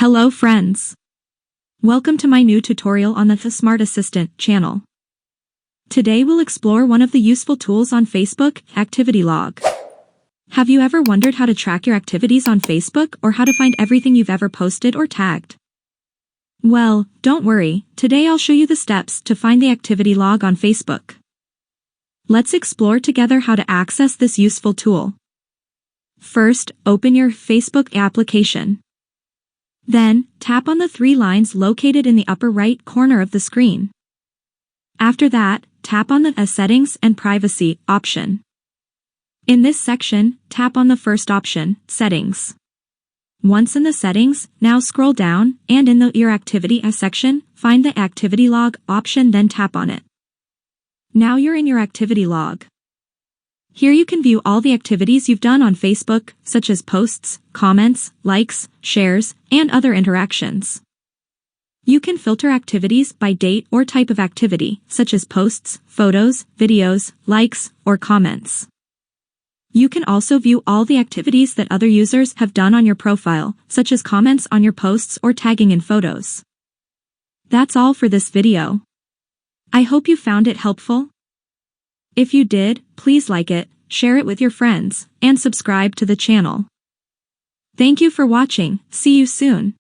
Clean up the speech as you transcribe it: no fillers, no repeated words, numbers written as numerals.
Hello friends! Welcome to my new tutorial on the Smart Assistant channel. Today we'll explore one of the useful tools on Facebook, Activity Log. Have you ever wondered how to track your activities on Facebook or how to find everything you've ever posted or tagged? Well, don't worry, today I'll show you the steps to find the activity log on Facebook. Let's explore together how to access this useful tool. First, open your Facebook application. Then, tap on the three lines located in the upper right corner of the screen. After that, tap on the Settings and Privacy option. In this section, tap on the first option, Settings. Once in the settings, now scroll down, and in the Your Activity section, find the Activity Log option, then tap on it. Now you're in your activity log. Here you can view all the activities you've done on Facebook, such as posts, comments, likes, shares, and other interactions. You can filter activities by date or type of activity, such as posts, photos, videos, likes, or comments. You can also view all the activities that other users have done on your profile, such as comments on your posts or tagging in photos. That's all for this video. I hope you found it helpful. If you did, please like it, share it with your friends, and subscribe to the channel. Thank you for watching. See you soon.